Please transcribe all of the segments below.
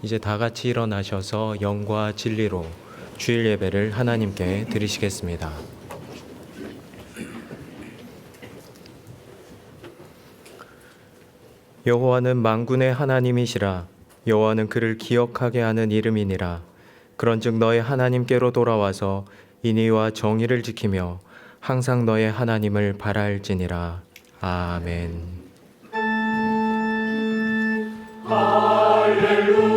이제 다 같이 일어나셔서 영과 진리로 주일 예배를 하나님께 드리시겠습니다. 여호와는 만군의 하나님이시라. 여호와는 그를 기억하게 하는 이름이니라. 그런즉 너의 하나님께로 돌아와서 인의와 정의를 지키며 항상 너의 하나님을 바랄지니라. 아멘. 할렐루야.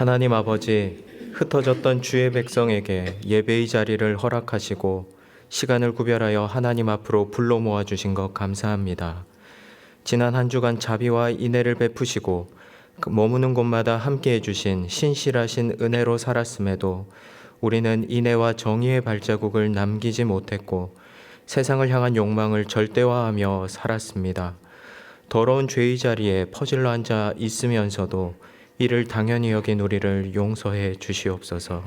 하나님 아버지, 흩어졌던 주의 백성에게 예배의 자리를 허락하시고 시간을 구별하여 하나님 앞으로 불러 모아주신 것 감사합니다. 지난 한 주간 자비와 인애를 베푸시고 머무는 곳마다 함께해 주신 신실하신 은혜로 살았음에도 우리는 인애와 정의의 발자국을 남기지 못했고 세상을 향한 욕망을 절대화하며 살았습니다. 더러운 죄의 자리에 퍼질러 앉아 있으면서도 이를 당연히 여긴 우리를 용서해 주시옵소서.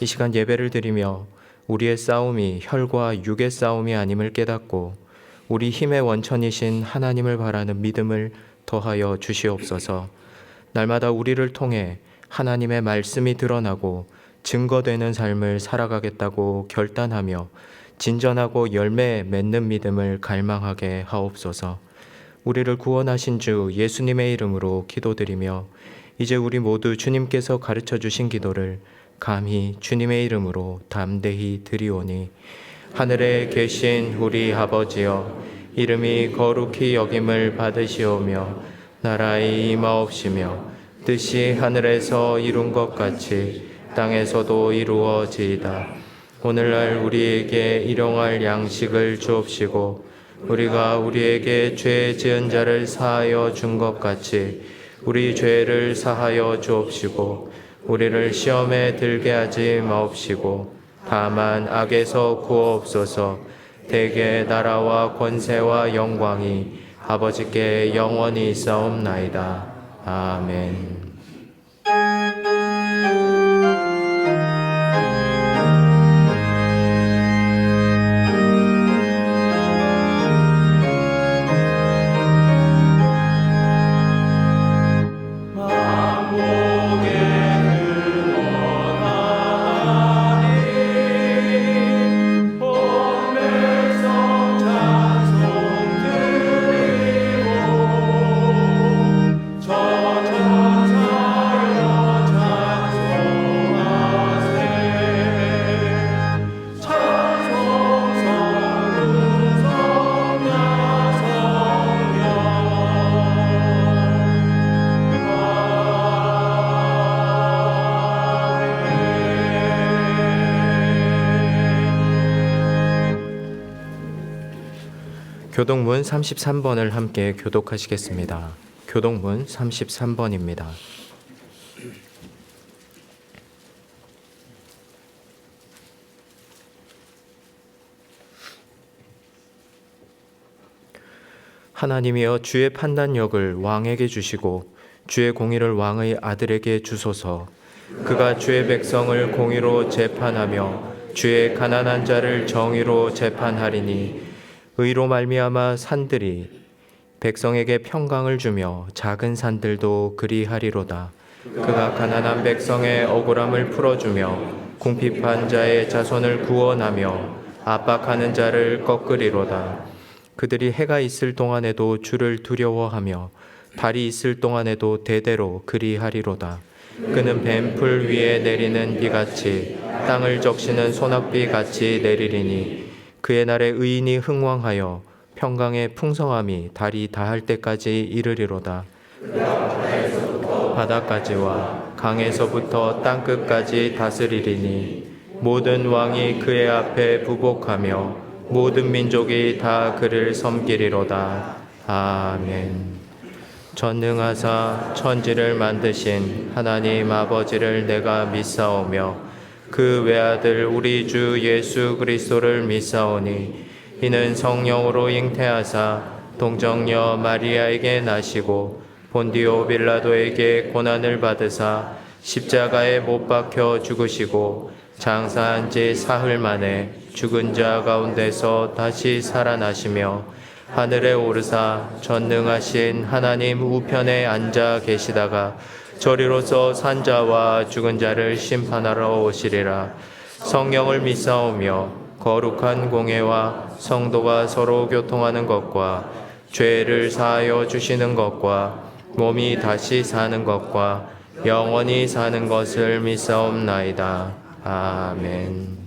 이 시간 예배를 드리며 우리의 싸움이 혈과 육의 싸움이 아님을 깨닫고 우리 힘의 원천이신 하나님을 바라는 믿음을 더하여 주시옵소서. 날마다 우리를 통해 하나님의 말씀이 드러나고 증거되는 삶을 살아가겠다고 결단하며 진전하고 열매 맺는 믿음을 갈망하게 하옵소서. 우리를 구원하신 주 예수님의 이름으로 기도드리며 이제 우리 모두 주님께서 가르쳐 주신 기도를 감히 주님의 이름으로 담대히 드리오니, 하늘에 계신 우리 아버지여, 이름이 거룩히 여김을 받으시오며 나라의 임하옵시며 뜻이 하늘에서 이룬 것 같이 땅에서도 이루어지이다. 오늘날 우리에게 일용할 양식을 주옵시고 우리가 우리에게 죄 지은 자를 사하여 준 것 같이 우리 죄를 사하여 주옵시고 우리를 시험에 들게 하지 마옵시고 다만 악에서 구하옵소서. 대개 나라와 권세와 영광이 아버지께 영원히 있사옵나이다. 아멘. 교독문 33번을 함께 교독하시겠습니다. 교독문 33번입니다. 하나님이여, 주의 판단력을 왕에게 주시고 주의 공의를 왕의 아들에게 주소서. 그가 주의 백성을 공의로 재판하며 주의 가난한 자를 정의로 재판하리니 의로 말미암아 산들이 백성에게 평강을 주며 작은 산들도 그리하리로다. 그가 가난한 백성의 억울함을 풀어주며 궁핍한 자의 자손을 구원하며 압박하는 자를 꺾으리로다. 그들이 해가 있을 동안에도 주를 두려워하며 달이 있을 동안에도 대대로 그리하리로다. 그는 뱀풀 위에 내리는 비같이 땅을 적시는 소낙비같이 내리리니 그의 날에 의인이 흥왕하여 평강의 풍성함이 달이 다할 때까지 이르리로다. 바다까지와 강에서부터 땅끝까지 다스리리니 모든 왕이 그의 앞에 부복하며 모든 민족이 다 그를 섬기리로다. 아멘. 전능하사 천지를 만드신 하나님 아버지를 내가 믿사오며 그 외아들 우리 주 예수 그리스도를 믿사오니 이는 성령으로 잉태하사 동정녀 마리아에게 나시고 본디오 빌라도에게 고난을 받으사 십자가에 못 박혀 죽으시고 장사한 지 사흘 만에 죽은 자 가운데서 다시 살아나시며 하늘에 오르사 전능하신 하나님 우편에 앉아 계시다가 저리로서 산자와 죽은 자를 심판하러 오시리라. 성령을 믿사오며 거룩한 공예와 성도가 서로 교통하는 것과 죄를 사하여 주시는 것과 몸이 다시 사는 것과 영원히 사는 것을 믿사옵나이다. 아멘.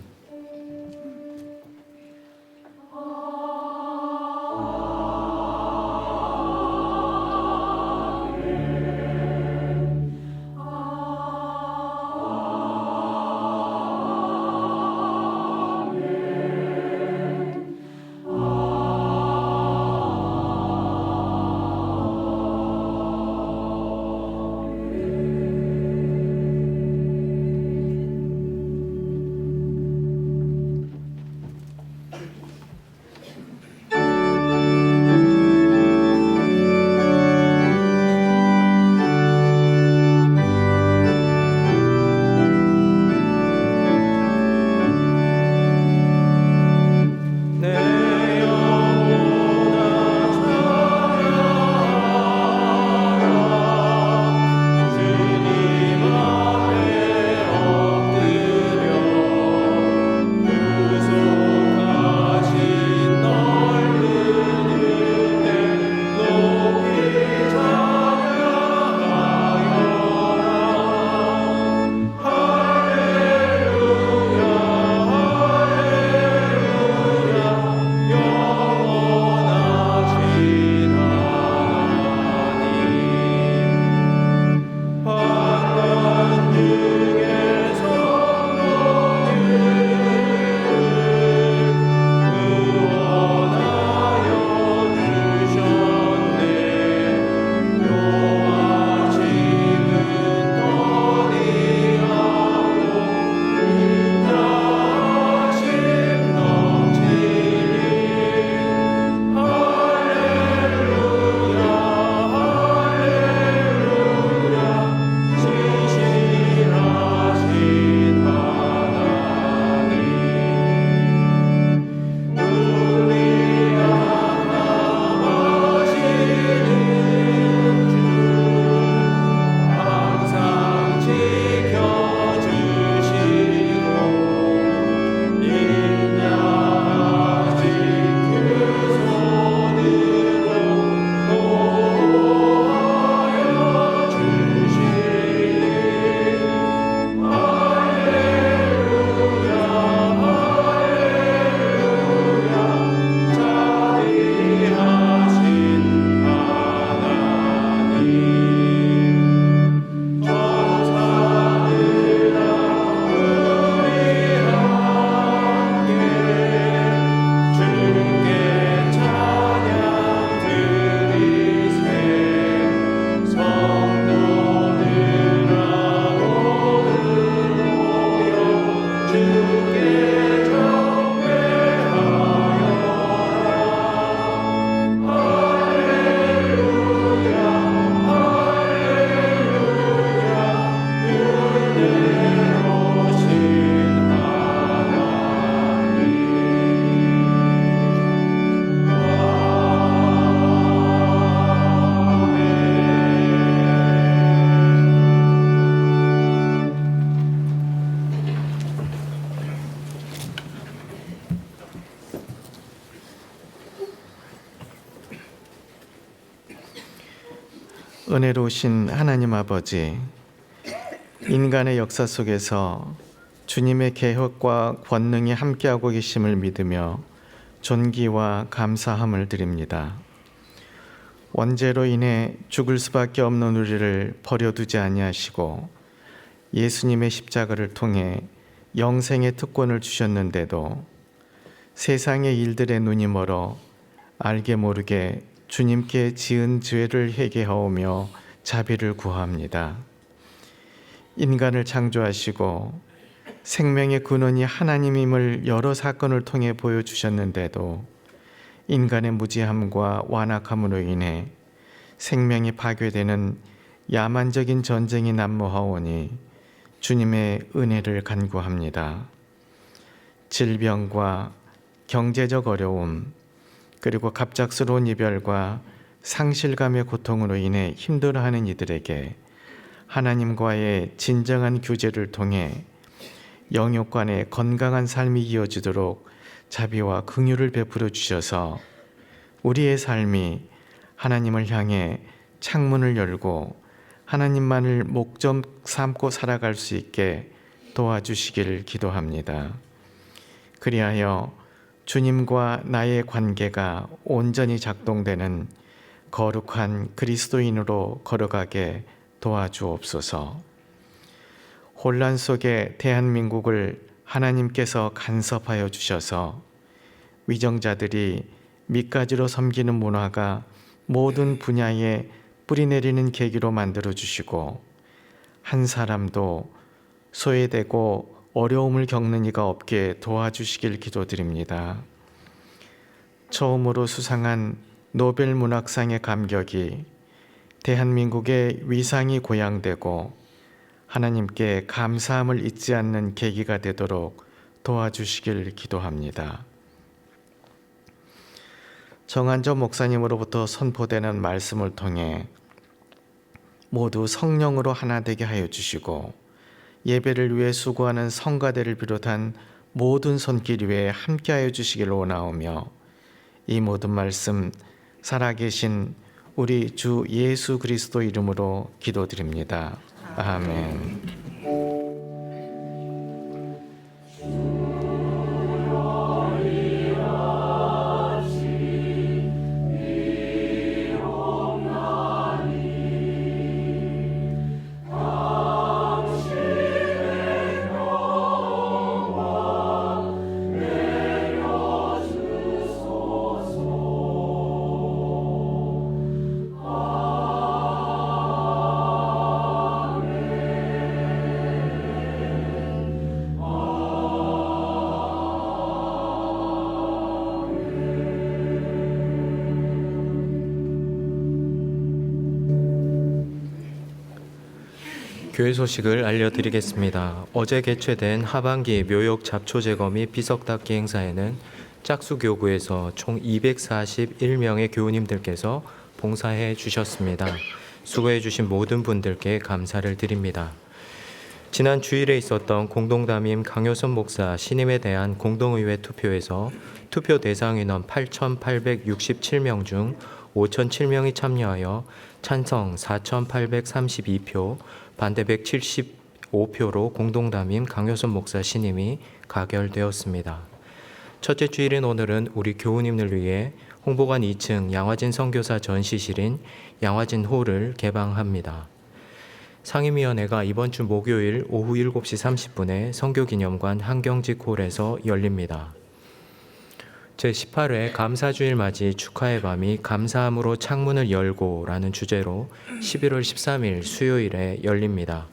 은혜로우신 하나님 아버지, 인간의 역사 속에서 주님의 계획과 권능이 함께하고 계심을 믿으며 존귀와 감사함을 드립니다. 원죄로 인해 죽을 수밖에 없는 우리를 버려두지 아니하시고 예수님의 십자가를 통해 영생의 특권을 주셨는데도 세상의 일들의 눈이 멀어 알게 모르게 주님께 지은 죄를 회개하오며 자비를 구합니다. 인간을 창조하시고 생명의 근원이 하나님임을 여러 사건을 통해 보여주셨는데도 인간의 무지함과 완악함으로 인해 생명이 파괴되는 야만적인 전쟁이 난무하오니 주님의 은혜를 간구합니다. 질병과 경제적 어려움, 그리고 갑작스러운 이별과 상실감의 고통으로 인해 힘들어하는 이들에게 하나님과의 진정한 교제를 통해 영육 간의 건강한 삶이 이어지도록 자비와 긍휼을 베풀어 주셔서 우리의 삶이 하나님을 향해 창문을 열고 하나님만을 목적 삼고 살아갈 수 있게 도와주시기를 기도합니다. 그리하여 주님과 나의 관계가 온전히 작동되는 거룩한 그리스도인으로 걸어가게 도와주옵소서. 혼란 속에 대한민국을 하나님께서 간섭하여 주셔서 위정자들이 밑가지로 섬기는 문화가 모든 분야에 뿌리내리는 계기로 만들어 주시고 한 사람도 소외되고 어려움을 겪는 이가 없게 도와주시길 기도드립니다. 처음으로 수상한 노벨 문학상의 감격이 대한민국의 위상이 고양되고 하나님께 감사함을 잊지 않는 계기가 되도록 도와주시길 기도합니다. 정한저 목사님으로부터 선포되는 말씀을 통해 모두 성령으로 하나 되게 하여 주시고 예배를 위해 수고하는 성가대를 비롯한 모든 손길 위에 함께하여 주시기를 원하오며 이 모든 말씀 살아계신 우리 주 예수 그리스도 이름으로 기도드립니다. 아멘. 교회 소식을 알려드리겠습니다. 어제 개최된 하반기 묘역 잡초 제거 및 비석 닦기 행사에는 짝수교구에서 총 241명의 교우님들께서 봉사해 주셨습니다. 수고해 주신 모든 분들께 감사를 드립니다. 지난 주일에 있었던 공동담임 강효선 목사 신임에 대한 공동의회 투표에서 투표 대상 인원 8,867명 중 5,007명이 참여하여 찬성 4,832표, 반대 175표로 공동담임 강효선 목사 신임이 가결되었습니다. 첫째 주일인 오늘은 우리 교우님들 위해 홍보관 2층 양화진 선교사 전시실인 양화진 홀을 개방합니다. 상임위원회가 이번 주 목요일 오후 7시 30분에 선교기념관 한경직 홀에서 열립니다. 제18회 감사주일 맞이 축하의 밤이 감사함으로 창문을 열고 라는 주제로 11월 13일 수요일에 열립니다.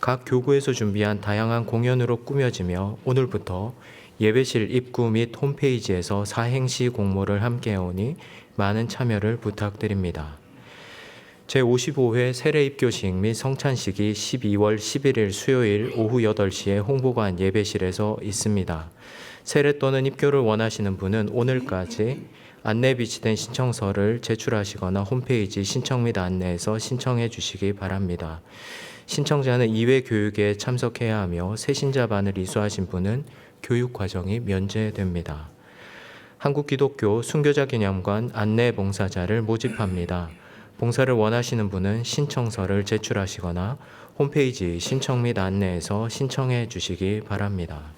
각 교구에서 준비한 다양한 공연으로 꾸며지며 오늘부터 예배실 입구 및 홈페이지에서 사행시 공모를 함께 해오니 많은 참여를 부탁드립니다. 제55회 세례 입교식 및 성찬식이 12월 11일 수요일 오후 8시에 홍보관 예배실에서 있습니다. 세례 또는 입교를 원하시는 분은 오늘까지 안내 비치된 신청서를 제출하시거나 홈페이지 신청 및 안내에서 신청해 주시기 바랍니다. 신청자는 2회 교육에 참석해야 하며 새신자반을 이수하신 분은 교육 과정이 면제됩니다. 한국기독교 순교자기념관 안내 봉사자를 모집합니다. 봉사를 원하시는 분은 신청서를 제출하시거나 홈페이지 신청 및 안내에서 신청해 주시기 바랍니다.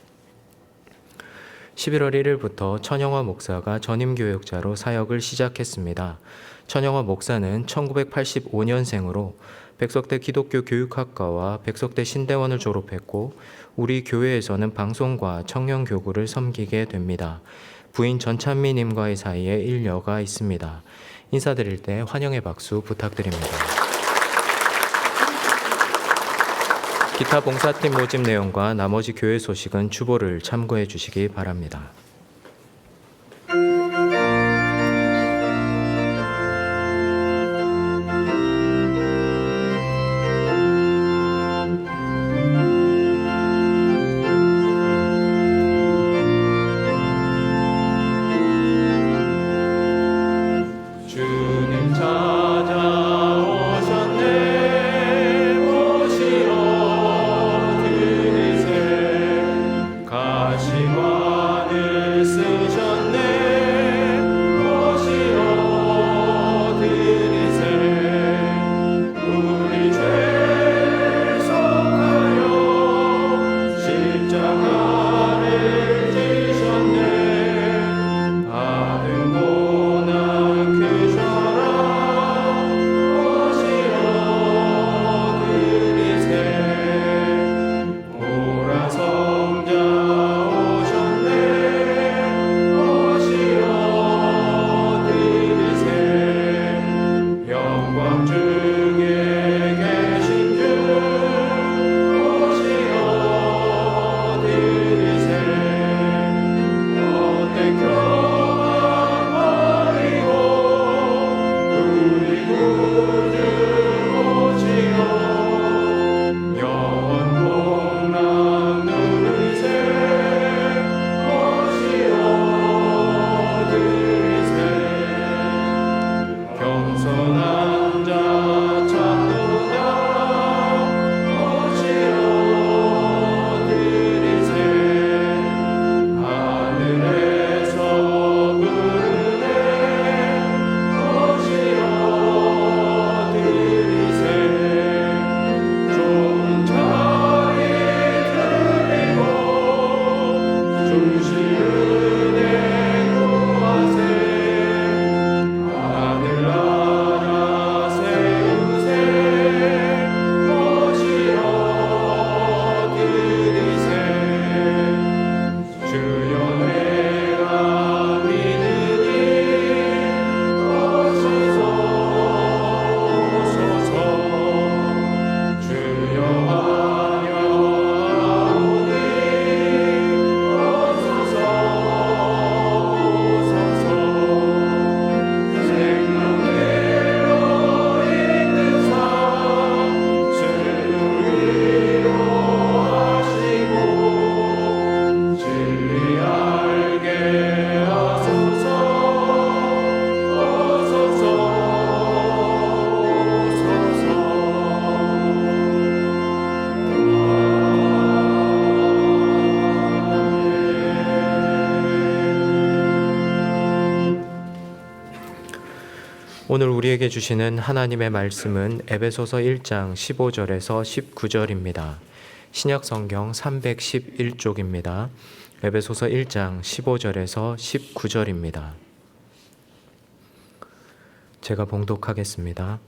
11월 1일부터 천영화 목사가 전임교역자로 사역을 시작했습니다. 천영화 목사는 1985년생으로 백석대 기독교 교육학과와 백석대 신대원을 졸업했고 우리 교회에서는 방송과 청년교구를 섬기게 됩니다. 부인 전찬미님과의 사이에 일녀가 있습니다. 인사드릴 때 환영의 박수 부탁드립니다. 기타 봉사팀 모집 내용과 나머지 교회 소식은 주보를 참고해 주시기 바랍니다. 오늘 우리에게 주시는 하나님의 말씀은 에베소서 1장 15절에서 19절입니다. 신약 성경 311쪽입니다. 에베소서 1장 15절에서 19절입니다. 제가 봉독하겠습니다.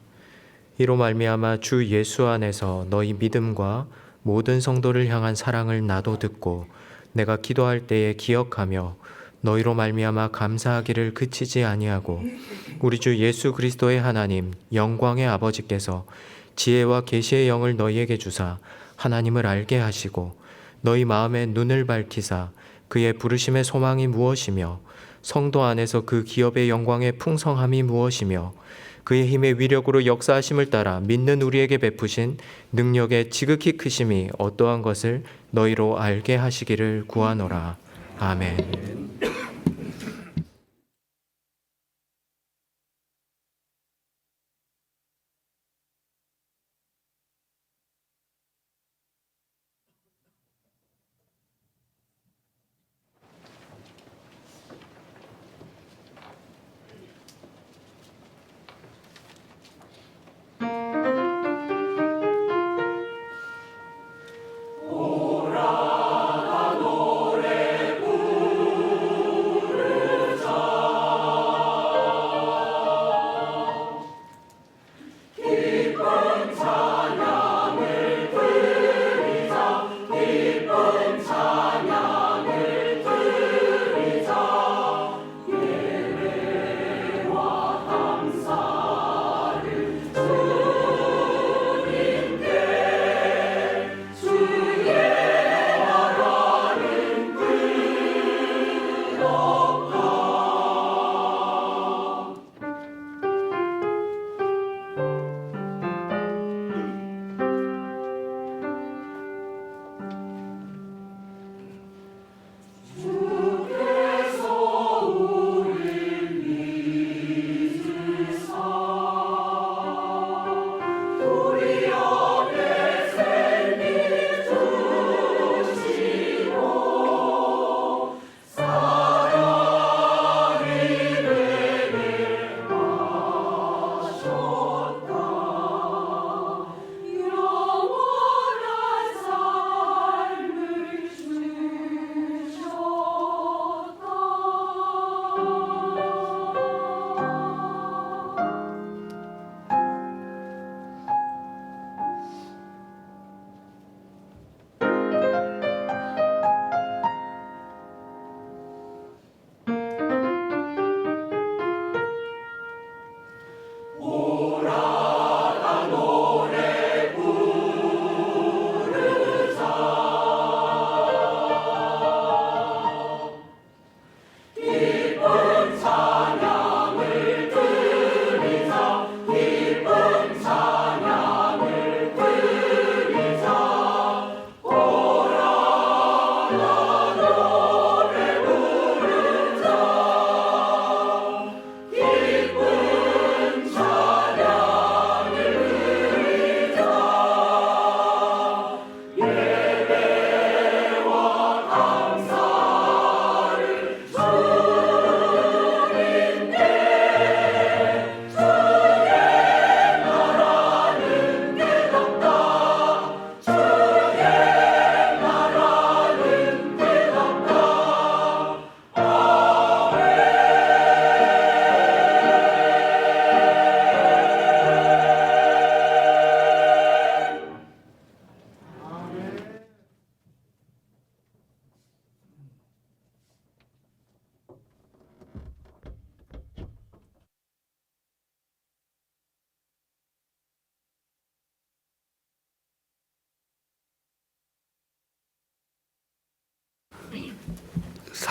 이로 말미암아 주 예수 안에서 너희 믿음과 모든 성도를 향한 사랑을 나도 듣고 내가 기도할 때에 기억하며 너희로 말미암아 감사하기를 그치지 아니하고 우리 주 예수 그리스도의 하나님 영광의 아버지께서 지혜와 계시의 영을 너희에게 주사 하나님을 알게 하시고 너희 마음의 눈을 밝히사 그의 부르심의 소망이 무엇이며 성도 안에서 그 기업의 영광의 풍성함이 무엇이며 그의 힘의 위력으로 역사하심을 따라 믿는 우리에게 베푸신 능력의 지극히 크심이 어떠한 것을 너희로 알게 하시기를 구하노라. 아멘.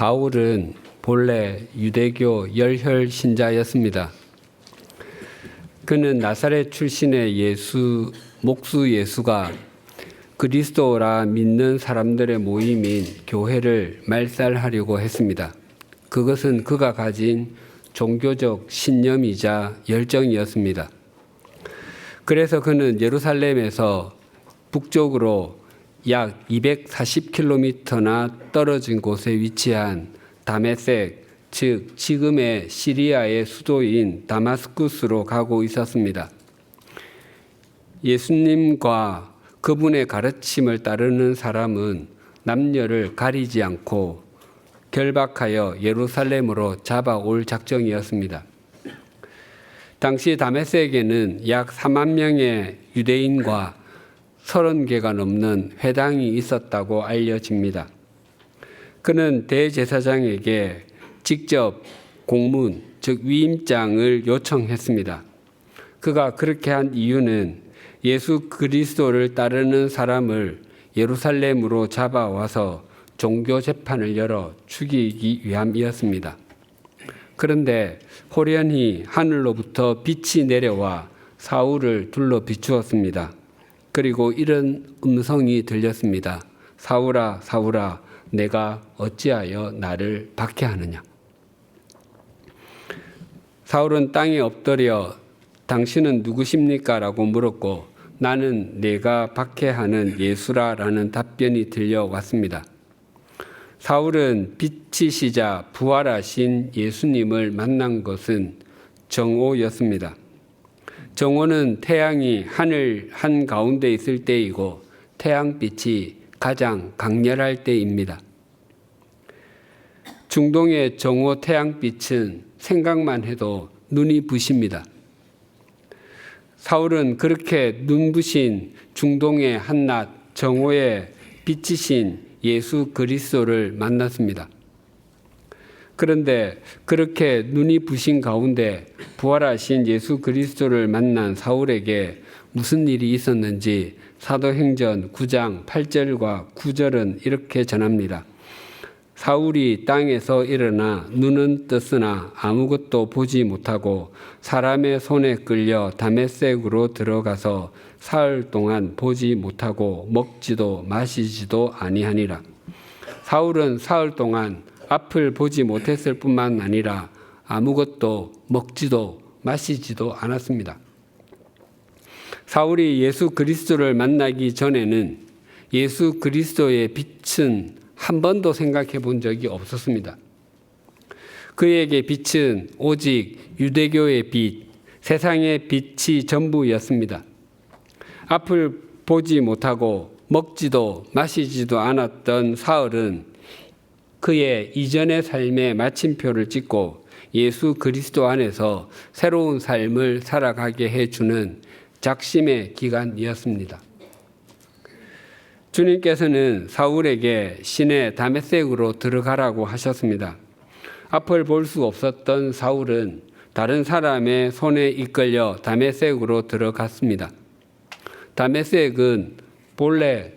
사울은 본래 유대교 열혈 신자였습니다. 그는 나사렛 출신의 목수 예수가 그리스도라 믿는 사람들의 모임인 교회를 말살하려고 했습니다. 그것은 그가 가진 종교적 신념이자 열정이었습니다. 그래서 그는 예루살렘에서 북쪽으로 약 240km나 떨어진 곳에 위치한 다메섹, 즉 지금의 시리아의 수도인 다마스쿠스로 가고 있었습니다. 예수님과 그분의 가르침을 따르는 사람은 남녀를 가리지 않고 결박하여 예루살렘으로 잡아올 작정이었습니다. 당시 다메섹에는 약 4만 명의 유대인과 30개가 넘는 회당이 있었다고 알려집니다. 그는 대제사장에게 직접 공문, 즉 위임장을 요청했습니다. 그가 그렇게 한 이유는 예수 그리스도를 따르는 사람을 예루살렘으로 잡아와서 종교 재판을 열어 죽이기 위함이었습니다. 그런데 호련히 하늘로부터 빛이 내려와 사울을 둘러 비추었습니다. 그리고 이런 음성이 들렸습니다. 사울아, 사울아, 내가 어찌하여 나를 박해하느냐. 사울은 땅에 엎드려 당신은 누구십니까? 라고 물었고 나는 내가 박해하는 예수라 라는 답변이 들려왔습니다. 사울은 빛이시자 부활하신 예수님을 만난 것은 정오였습니다. 정오는 태양이 하늘 한가운데 있을 때이고 태양빛이 가장 강렬할 때입니다. 중동의 정오 태양빛은 생각만 해도 눈이 부십니다. 사울은 그렇게 눈부신 중동의 한낮 정오에 빛이신 예수 그리스도를 만났습니다. 그런데 그렇게 눈이 부신 가운데 부활하신 예수 그리스도를 만난 사울에게 무슨 일이 있었는지 사도행전 9장 8절과 9절은 이렇게 전합니다. 사울이 땅에서 일어나 눈은 떴으나 아무것도 보지 못하고 사람의 손에 끌려 다메섹으로 들어가서 사흘 동안 보지 못하고 먹지도 마시지도 아니하니라. 사울은 사흘 동안 앞을 보지 못했을 뿐만 아니라 아무것도 먹지도 마시지도 않았습니다. 사울이 예수 그리스도를 만나기 전에는 예수 그리스도의 빛은 한 번도 생각해 본 적이 없었습니다. 그에게 빛은 오직 유대교의 빛, 세상의 빛이 전부였습니다. 앞을 보지 못하고 먹지도 마시지도 않았던 사울은 그의 이전의 삶의 마침표를 찍고 예수 그리스도 안에서 새로운 삶을 살아가게 해주는 작심의 기간이었습니다. 주님께서는 사울에게 시내 다메섹으로 들어가라고 하셨습니다. 앞을 볼 수 없었던 사울은 다른 사람의 손에 이끌려 다메섹으로 들어갔습니다. 다메섹은 본래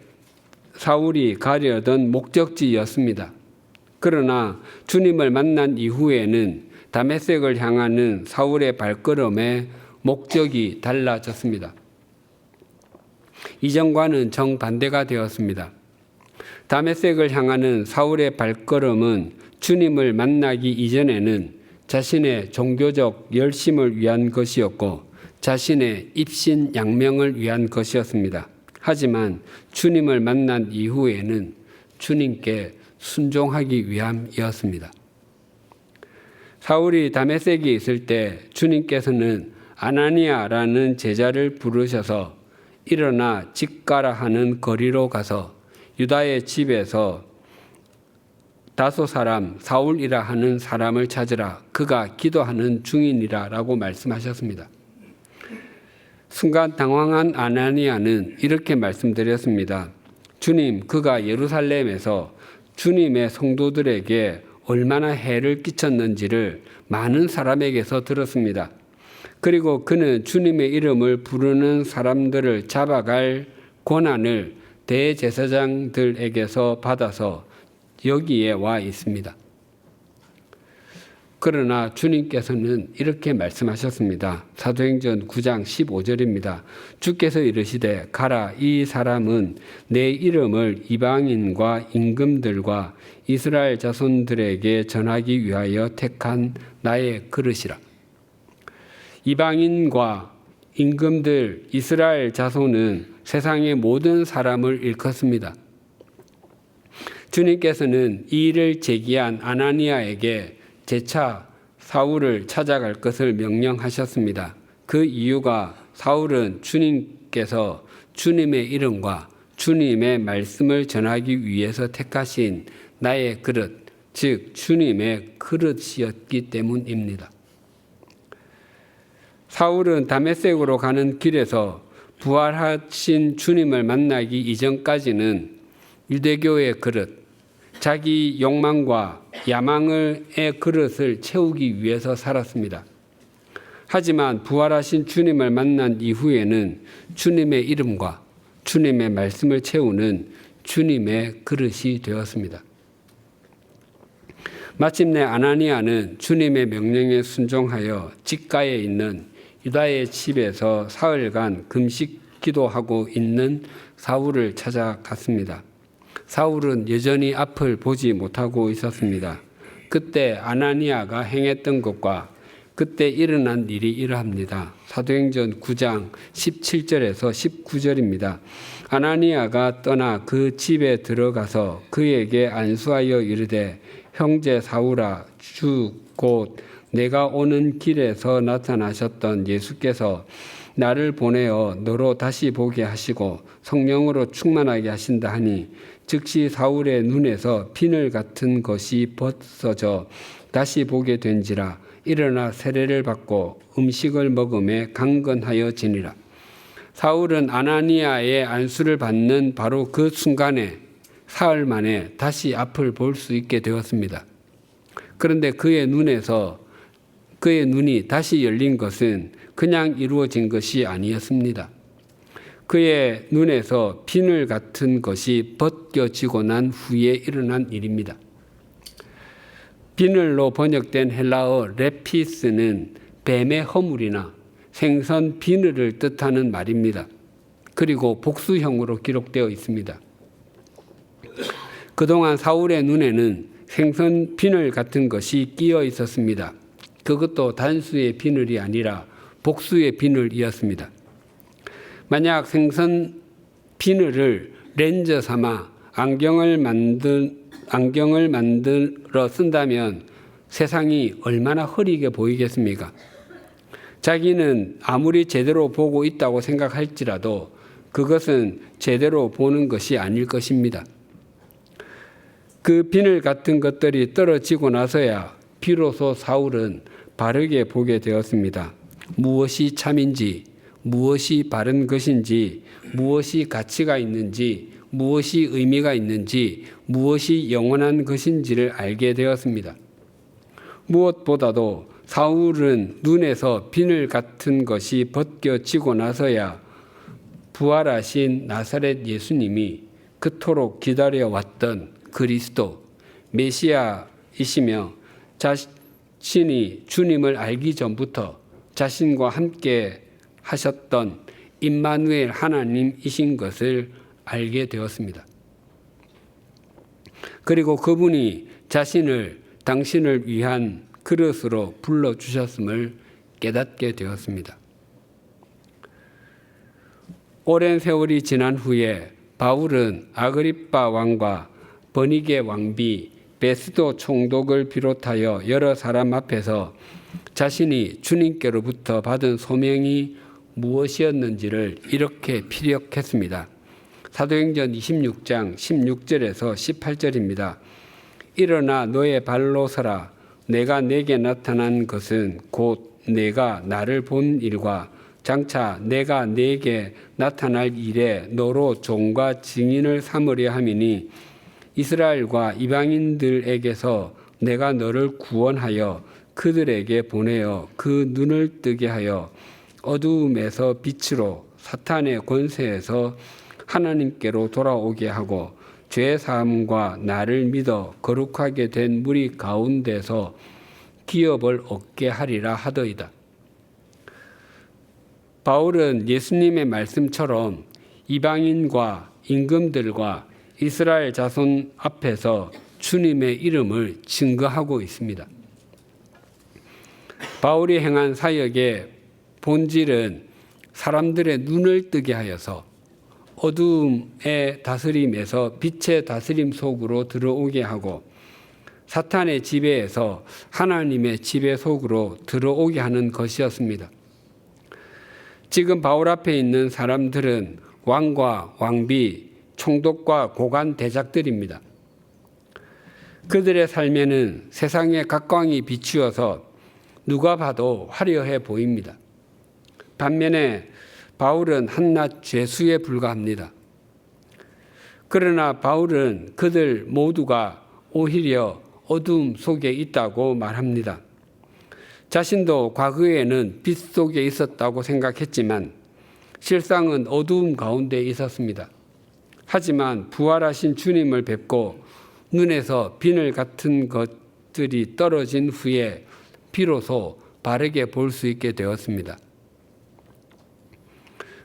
사울이 가려던 목적지였습니다. 그러나 주님을 만난 이후에는 다메섹을 향하는 사울의 발걸음의 목적이 달라졌습니다. 이전과는 정반대가 되었습니다. 다메섹을 향하는 사울의 발걸음은 주님을 만나기 이전에는 자신의 종교적 열심을 위한 것이었고 자신의 입신 양명을 위한 것이었습니다. 하지만 주님을 만난 이후에는 주님께 순종하기 위함이었습니다. 사울이 다메섹에 있을 때 주님께서는 아나니아라는 제자를 부르셔서 일어나 집 가라 하는 거리로 가서 유다의 집에서 다소 사람 사울이라 하는 사람을 찾으라. 그가 기도하는 중이니라 라고 말씀하셨습니다. 순간 당황한 아나니아는 이렇게 말씀드렸습니다. 주님, 그가 예루살렘에서 주님의 성도들에게 얼마나 해를 끼쳤는지를 많은 사람에게서 들었습니다. 그리고 그는 주님의 이름을 부르는 사람들을 잡아갈 권한을 대제사장들에게서 받아서 여기에 와 있습니다. 그러나 주님께서는 이렇게 말씀하셨습니다. 사도행전 9장 15절입니다. 주께서 이르시되 가라, 이 사람은 내 이름을 이방인과 임금들과 이스라엘 자손들에게 전하기 위하여 택한 나의 그릇이라. 이방인과 임금들, 이스라엘 자손은 세상의 모든 사람을 일컫습니다. 주님께서는 이 일을 제기한 아나니아에게 재차 사울을 찾아갈 것을 명령하셨습니다. 그 이유가 사울은 주님께서 주님의 이름과 주님의 말씀을 전하기 위해서 택하신 나의 그릇, 즉 주님의 그릇이었기 때문입니다. 사울은 다메섹으로 가는 길에서 부활하신 주님을 만나기 이전까지는 유대교의 그릇, 자기 욕망과 야망의 그릇을 채우기 위해서 살았습니다. 하지만 부활하신 주님을 만난 이후에는 주님의 이름과 주님의 말씀을 채우는 주님의 그릇이 되었습니다. 마침내 아나니아는 주님의 명령에 순종하여 직가에 있는 유다의 집에서 사흘간 금식 기도하고 있는 사울을 찾아갔습니다. 사울은 여전히 앞을 보지 못하고 있었습니다. 그때 아나니아가 행했던 것과 그때 일어난 일이 이러합니다. 사도행전 9장 17절에서 19절입니다. 아나니아가 떠나 그 집에 들어가서 그에게 안수하여 이르되 형제 사울아, 주 곧 내가 오는 길에서 나타나셨던 예수께서 나를 보내어 너로 다시 보게 하시고 성령으로 충만하게 하신다 하니 즉시 사울의 눈에서 비늘 같은 것이 벗어져 다시 보게 된지라. 일어나 세례를 받고 음식을 먹음에 강건하여 지니라. 사울은 아나니아의 안수를 받는 바로 그 순간에 사흘 만에 다시 앞을 볼 수 있게 되었습니다. 그런데 그의 눈이 다시 열린 것은 그냥 이루어진 것이 아니었습니다. 그의 눈에서 비늘 같은 것이 벗겨지고 난 후에 일어난 일입니다. 비늘로 번역된 헬라어 레피스는 뱀의 허물이나 생선 비늘을 뜻하는 말입니다. 그리고 복수형으로 기록되어 있습니다. 그동안 사울의 눈에는 생선 비늘 같은 것이 끼어 있었습니다. 그것도 단수의 비늘이 아니라 복수의 비늘이었습니다. 만약 생선 비늘을 렌즈 삼아 안경을 만들어 쓴다면 세상이 얼마나 흐리게 보이겠습니까? 자기는 아무리 제대로 보고 있다고 생각할지라도 그것은 제대로 보는 것이 아닐 것입니다. 그 비늘 같은 것들이 떨어지고 나서야 비로소 사울은 바르게 보게 되었습니다. 무엇이 참인지, 무엇이 바른 것인지, 무엇이 가치가 있는지, 무엇이 의미가 있는지, 무엇이 영원한 것인지를 알게 되었습니다. 무엇보다도 사울은 눈에서 비늘 같은 것이 벗겨지고 나서야 부활하신 나사렛 예수님이 그토록 기다려왔던 그리스도 메시아이시며 자신이 주님을 알기 전부터 자신과 함께 하셨던 임마누엘 하나님이신 것을 알게 되었습니다. 그리고 그분이 자신을 당신을 위한 그릇으로 불러주셨음을 깨닫게 되었습니다. 오랜 세월이 지난 후에 바울은 아그리빠 왕과 버니게 왕비, 베스도 총독을 비롯하여 여러 사람 앞에서 자신이 주님께로부터 받은 소명이 무엇이었는지를 이렇게 피력했습니다. 사도행전 26장 16절에서 18절입니다. 일어나 너의 발로 서라. 내가 내게 나타난 것은 곧 내가 나를 본 일과 장차 내가 내게 나타날 일에 너로 종과 증인을 삼으려 함이니 이스라엘과 이방인들에게서 내가 너를 구원하여 그들에게 보내어 그 눈을 뜨게 하여 어두움에서 빛으로 사탄의 권세에서 하나님께로 돌아오게 하고 죄 사함과 나를 믿어 거룩하게 된 무리 가운데서 기업을 얻게 하리라 하더이다. 바울은 예수님의 말씀처럼 이방인과 임금들과 이스라엘 자손 앞에서 주님의 이름을 증거하고 있습니다. 바울이 행한 사역의 본질은 사람들의 눈을 뜨게 하여서 어두움의 다스림에서 빛의 다스림 속으로 들어오게 하고 사탄의 지배에서 하나님의 지배 속으로 들어오게 하는 것이었습니다. 지금 바울 앞에 있는 사람들은 왕과 왕비, 총독과 고관 대작들입니다. 그들의 삶에는 세상의 각광이 비추어서 누가 봐도 화려해 보입니다. 반면에 바울은 한낱 죄수에 불과합니다. 그러나 바울은 그들 모두가 오히려 어둠 속에 있다고 말합니다. 자신도 과거에는 빛 속에 있었다고 생각했지만 실상은 어두움 가운데 있었습니다. 하지만 부활하신 주님을 뵙고 눈에서 비늘 같은 것들이 떨어진 후에 비로소 바르게 볼 수 있게 되었습니다.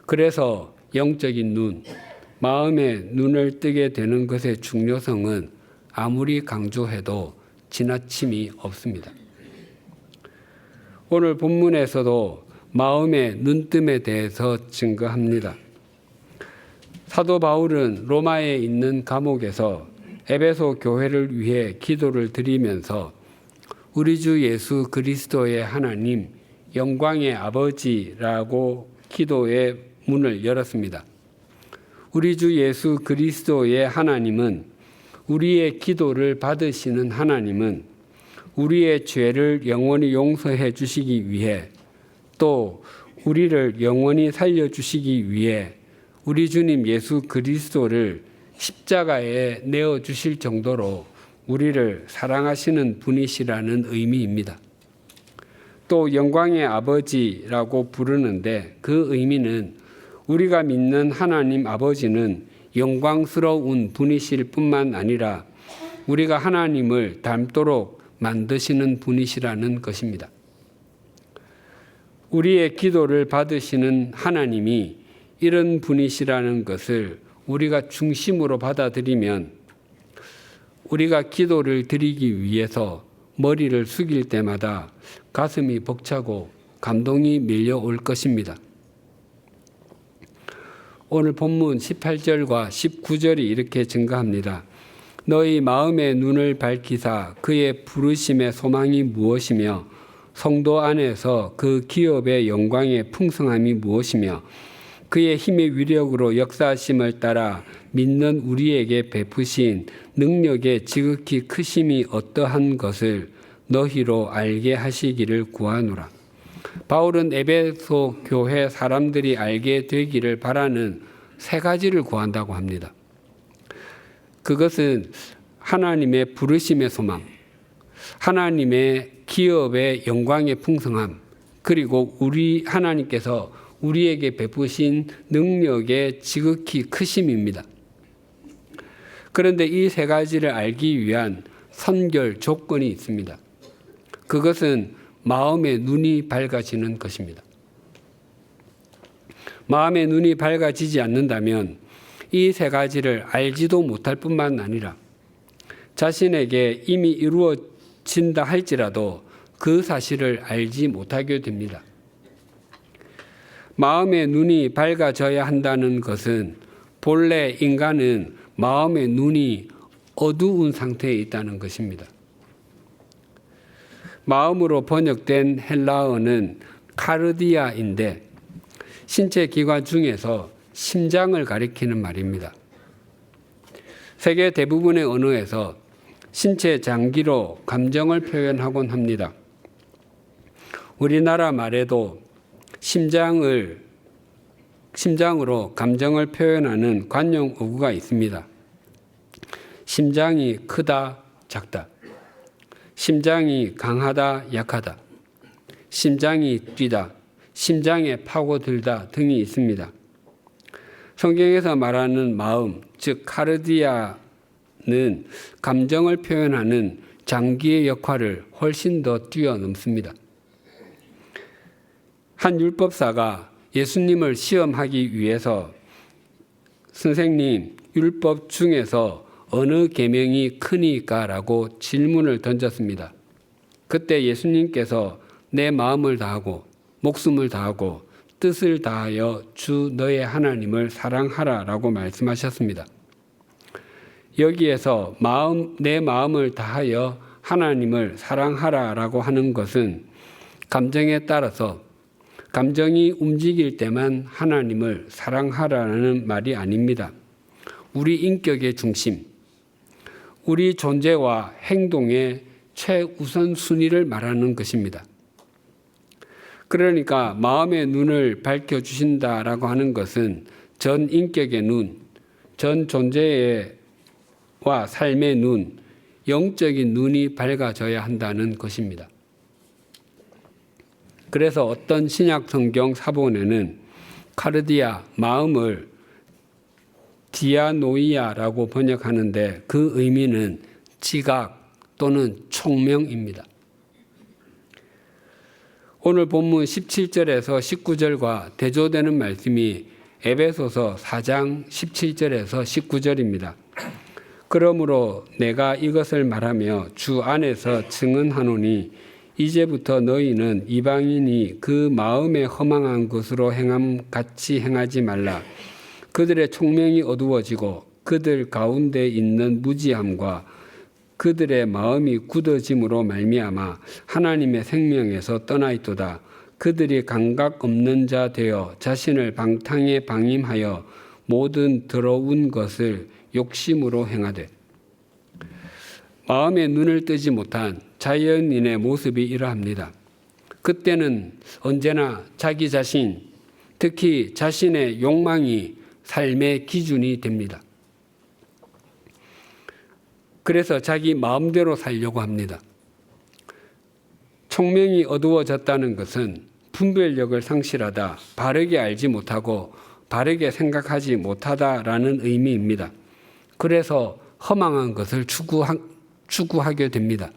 그래서 영적인 눈, 마음의 눈을 뜨게 되는 것의 중요성은 아무리 강조해도 지나침이 없습니다. 오늘 본문에서도 마음의 눈뜸에 대해서 증거합니다. 사도 바울은 로마에 있는 감옥에서 에베소 교회를 위해 기도를 드리면서 우리 주 예수 그리스도의 하나님, 영광의 아버지라고 기도의 문을 열었습니다. 우리 주 예수 그리스도의 하나님은 우리의 기도를 받으시는 하나님은 우리의 죄를 영원히 용서해 주시기 위해 또 우리를 영원히 살려주시기 위해 우리 주님 예수 그리스도를 십자가에 내어주실 정도로 우리를 사랑하시는 분이시라는 의미입니다. 또 영광의 아버지라고 부르는데 그 의미는 우리가 믿는 하나님 아버지는 영광스러운 분이실 뿐만 아니라 우리가 하나님을 닮도록 만드시는 분이시라는 것입니다. 우리의 기도를 받으시는 하나님이 이런 분이시라는 것을 우리가 중심으로 받아들이면 우리가 기도를 드리기 위해서 머리를 숙일 때마다 가슴이 벅차고 감동이 밀려올 것입니다. 오늘 본문 18절과 19절이 이렇게 증가합니다. 너희 마음의 눈을 밝히사 그의 부르심의 소망이 무엇이며 성도 안에서 그 기업의 영광의 풍성함이 무엇이며 그의 힘의 위력으로 역사하심을 따라 믿는 우리에게 베푸신 능력의 지극히 크심이 어떠한 것을 너희로 알게 하시기를 구하노라. 바울은 에베소 교회 사람들이 알게 되기를 바라는 세 가지를 구한다고 합니다. 그것은 하나님의 부르심의 소망, 하나님의 기업의 영광의 풍성함, 그리고 우리 하나님께서 우리에게 베푸신 능력의 지극히 크심입니다. 그런데 이 세 가지를 알기 위한 선결 조건이 있습니다. 그것은 마음의 눈이 밝아지는 것입니다. 마음의 눈이 밝아지지 않는다면 이 세 가지를 알지도 못할 뿐만 아니라 자신에게 이미 이루어진다 할지라도 그 사실을 알지 못하게 됩니다. 마음의 눈이 밝아져야 한다는 것은 본래 인간은 마음의 눈이 어두운 상태에 있다는 것입니다. 마음으로 번역된 헬라어는 카르디아인데 신체 기관 중에서 심장을 가리키는 말입니다. 세계 대부분의 언어에서 신체 장기로 감정을 표현하곤 합니다. 우리나라 말에도 심장으로 감정을 표현하는 관용 어구가 있습니다. 심장이 크다, 작다. 심장이 강하다, 약하다. 심장이 뛰다. 심장에 파고들다 등이 있습니다. 성경에서 말하는 마음, 즉 카르디아는 감정을 표현하는 장기의 역할을 훨씬 더 뛰어넘습니다. 한 율법사가 예수님을 시험하기 위해서 선생님, 율법 중에서 어느 계명이 크니까라고 질문을 던졌습니다. 그때 예수님께서 내 마음을 다하고 목숨을 다하고 뜻을 다하여 주 너의 하나님을 사랑하라라고 말씀하셨습니다. 여기에서 내 마음을 다하여 하나님을 사랑하라라고 하는 것은 감정에 따라서 감정이 움직일 때만 하나님을 사랑하라는 말이 아닙니다. 우리 인격의 중심, 우리 존재와 행동의 최우선 순위를 말하는 것입니다. 그러니까 마음의 눈을 밝혀주신다라고 하는 것은 전 인격의 눈, 전 존재와 삶의 눈, 영적인 눈이 밝아져야 한다는 것입니다. 그래서 어떤 신약 성경 사본에는 카르디아, 마음을 디아노이아라고 번역하는데 그 의미는 지각 또는 총명입니다. 오늘 본문 17절에서 19절과 대조되는 말씀이 에베소서 4장 17절에서 19절입니다. 그러므로 내가 이것을 말하며 주 안에서 증언하노니 이제부터 너희는 이방인이 그 마음에 허망한 것으로 행함 같이 행하지 말라. 그들의 총명이 어두워지고 그들 가운데 있는 무지함과 그들의 마음이 굳어짐으로 말미암아 하나님의 생명에서 떠나 있도다. 그들이 감각 없는 자 되어 자신을 방탕에 방임하여 모든 더러운 것을 욕심으로 행하되 마음의 눈을 뜨지 못한 자연인의 모습이 이러합니다. 그때는 언제나 자기 자신, 특히 자신의 욕망이 삶의 기준이 됩니다. 그래서 자기 마음대로 살려고 합니다. 총명이 어두워졌다는 것은 분별력을 상실하다, 바르게 알지 못하고 바르게 생각하지 못하다라는 의미입니다. 그래서 허망한 것을 추구하게 됩니다.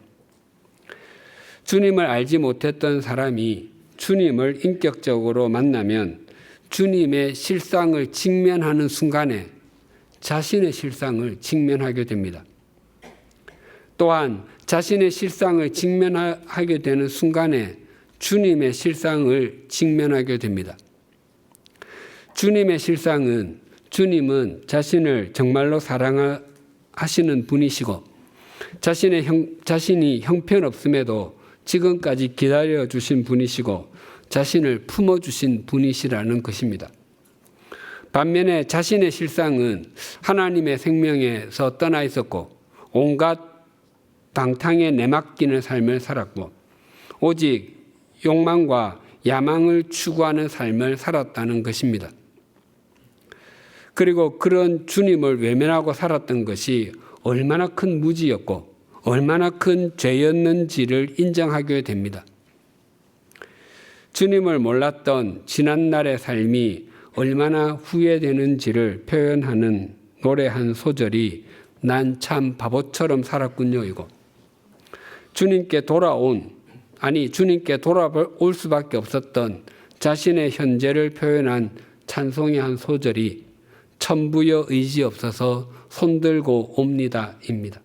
주님을 알지 못했던 사람이 주님을 인격적으로 만나면 주님의 실상을 직면하는 순간에 자신의 실상을 직면하게 됩니다. 또한 자신의 실상을 직면하게 되는 순간에 주님의 실상을 직면하게 됩니다. 주님의 실상은 주님은 자신을 정말로 사랑하시는 분이시고 자신이 형편없음에도 지금까지 기다려주신 분이시고 자신을 품어주신 분이시라는 것입니다. 반면에 자신의 실상은 하나님의 생명에서 떠나 있었고 온갖 방탕에 내맡기는 삶을 살았고 오직 욕망과 야망을 추구하는 삶을 살았다는 것입니다. 그리고 그런 주님을 외면하고 살았던 것이 얼마나 큰 무지였고 얼마나 큰 죄였는지를 인정하게 됩니다. 주님을 몰랐던 지난날의 삶이 얼마나 후회되는지를 표현하는 노래 한 소절이 난 참 바보처럼 살았군요이고 주님께 돌아올 수밖에 없었던 자신의 현재를 표현한 찬송의 한 소절이 천부여 의지 없어서 손들고 옵니다입니다.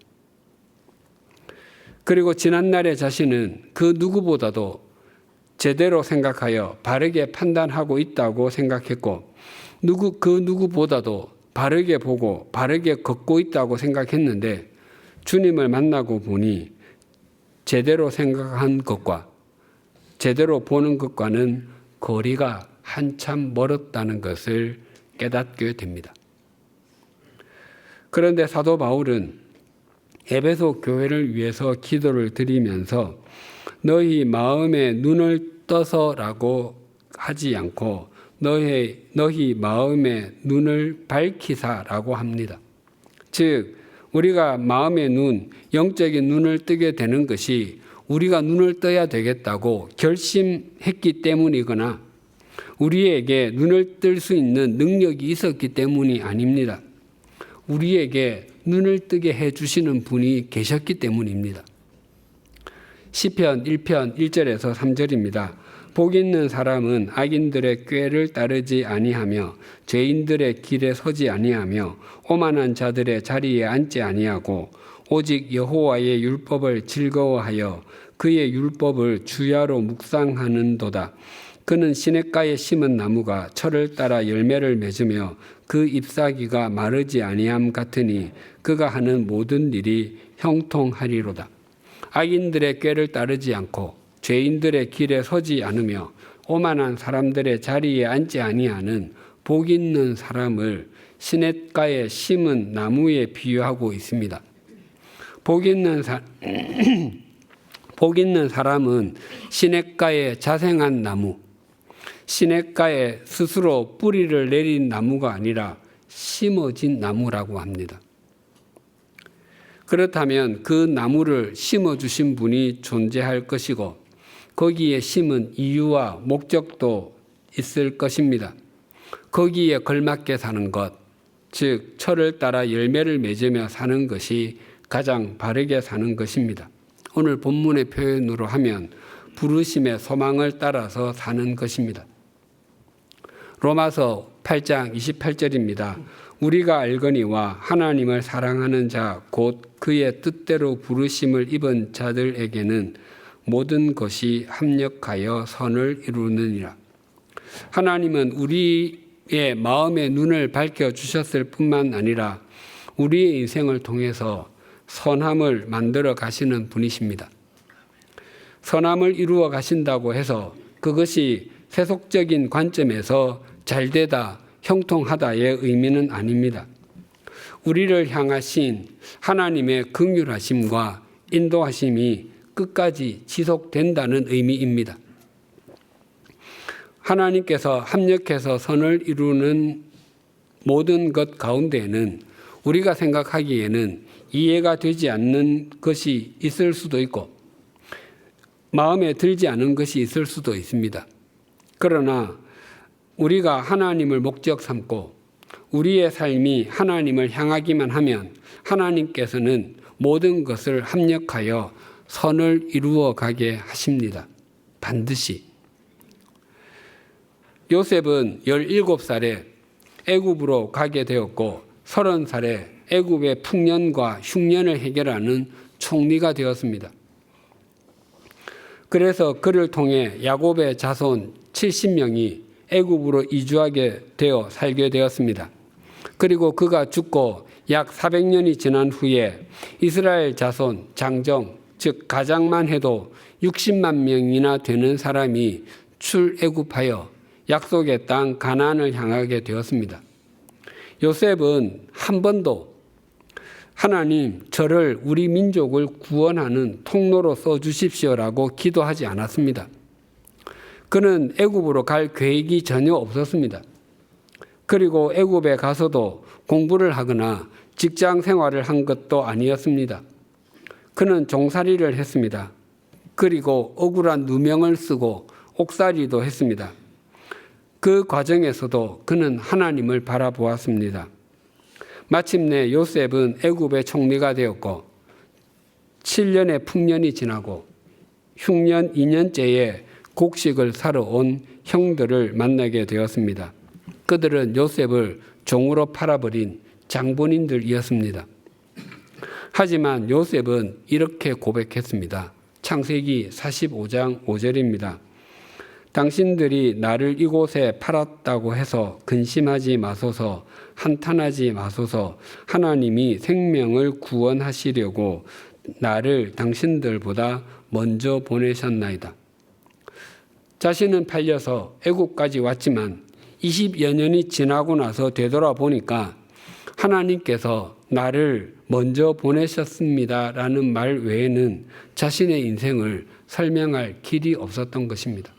그리고 지난날의 자신은 그 누구보다도 제대로 생각하여 바르게 판단하고 있다고 생각했고 그 누구보다도 바르게 보고 바르게 걷고 있다고 생각했는데 주님을 만나고 보니 제대로 생각한 것과 제대로 보는 것과는 거리가 한참 멀었다는 것을 깨닫게 됩니다. 그런데 사도 바울은 에베소 교회를 위해서 기도를 드리면서 너희 마음의 눈을 떠서라고 하지 않고 너희 마음의 눈을 밝히사라고 합니다. 즉 우리가 마음의 눈, 영적인 눈을 뜨게 되는 것이 우리가 눈을 떠야 되겠다고 결심했기 때문이거나 우리에게 눈을 뜰 수 있는 능력이 있었기 때문이 아닙니다. 우리에게 눈을 뜨게 해주시는 분이 계셨기 때문입니다. 시편 1편 1절에서 3절입니다. 복 있는 사람은 악인들의 꾀를 따르지 아니하며 죄인들의 길에 서지 아니하며 오만한 자들의 자리에 앉지 아니하고 오직 여호와의 율법을 즐거워하여 그의 율법을 주야로 묵상하는도다. 그는 시냇가에 심은 나무가 철을 따라 열매를 맺으며 그 잎사귀가 마르지 아니함 같으니 그가 하는 모든 일이 형통하리로다. 악인들의 꾀를 따르지 않고 죄인들의 길에 서지 않으며 오만한 사람들의 자리에 앉지 아니하는 복 있는 사람을 시냇가에 심은 나무에 비유하고 있습니다. 복 있는 사람은 시냇가에 자생한 나무, 시냇가에 스스로 뿌리를 내린 나무가 아니라 심어진 나무라고 합니다. 그렇다면 그 나무를 심어주신 분이 존재할 것이고 거기에 심은 이유와 목적도 있을 것입니다. 거기에 걸맞게 사는 것, 즉 철을 따라 열매를 맺으며 사는 것이 가장 바르게 사는 것입니다. 오늘 본문의 표현으로 하면 부르심의 소망을 따라서 사는 것입니다. 로마서 8장 28절입니다. 우리가 알거니와 하나님을 사랑하는 자 곧 그의 뜻대로 부르심을 입은 자들에게는 모든 것이 합력하여 선을 이루느니라. 하나님은 우리의 마음의 눈을 밝혀주셨을 뿐만 아니라 우리의 인생을 통해서 선함을 만들어 가시는 분이십니다. 선함을 이루어 가신다고 해서 그것이 세속적인 관점에서 잘되다, 형통하다의 의미는 아닙니다. 우리를 향하신 하나님의 긍휼하심과 인도하심이 끝까지 지속된다는 의미입니다. 하나님께서 합력해서 선을 이루는 모든 것 가운데에는 우리가 생각하기에는 이해가 되지 않는 것이 있을 수도 있고 마음에 들지 않은 것이 있을 수도 있습니다. 그러나 우리가 하나님을 목적 삼고 우리의 삶이 하나님을 향하기만 하면 하나님께서는 모든 것을 합력하여 선을 이루어 가게 하십니다. 반드시. 요셉은 17살에 애굽으로 가게 되었고 30살에 애굽의 풍년과 흉년을 해결하는 총리가 되었습니다. 그래서 그를 통해 야곱의 자손 70명이 애굽으로 이주하게 되어 살게 되었습니다. 그리고 그가 죽고 약 400년이 지난 후에 이스라엘 자손 장정, 즉 가장만 해도 60만 명이나 되는 사람이 출애굽하여 약속의 땅 가나안을 향하게 되었습니다. 요셉은 한 번도 하나님 저를 우리 민족을 구원하는 통로로 써주십시오라고 기도하지 않았습니다. 그는 애굽으로 갈 계획이 전혀 없었습니다. 그리고 애굽에 가서도 공부를 하거나 직장 생활을 한 것도 아니었습니다. 그는 종살이를 했습니다. 그리고 억울한 누명을 쓰고 옥살이도 했습니다. 그 과정에서도 그는 하나님을 바라보았습니다. 마침내 요셉은 애굽의 총리가 되었고 7년의 풍년이 지나고 흉년 2년째에 곡식을 사러 온 형들을 만나게 되었습니다. 그들은 요셉을 종으로 팔아버린 장본인들이었습니다. 하지만 요셉은 이렇게 고백했습니다. 창세기 45장 5절입니다. 당신들이 나를 이곳에 팔았다고 해서 근심하지 마소서, 한탄하지 마소서. 하나님이 생명을 구원하시려고 나를 당신들보다 먼저 보내셨나이다. 자신은 팔려서 애국까지 왔지만 20여 년이 지나고 나서 되돌아보니까 하나님께서 나를 먼저 보내셨습니다라는 말 외에는 자신의 인생을 설명할 길이 없었던 것입니다.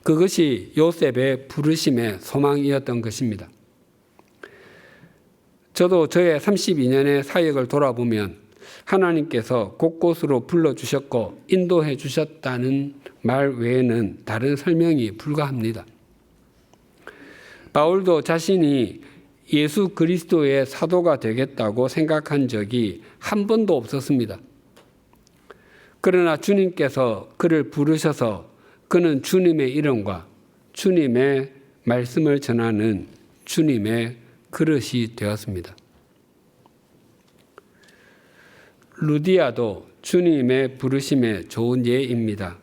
그것이 요셉의 부르심의 소망이었던 것입니다. 저도 저의 32년의 사역을 돌아보면 하나님께서 곳곳으로 불러주셨고 인도해 주셨다는 말 외에는 다른 설명이 불가합니다. 바울도 자신이 예수 그리스도의 사도가 되겠다고 생각한 적이 한 번도 없었습니다. 그러나 주님께서 그를 부르셔서 그는 주님의 이름과 주님의 말씀을 전하는 주님의 그릇이 되었습니다. 루디아도 주님의 부르심에 좋은 예입니다.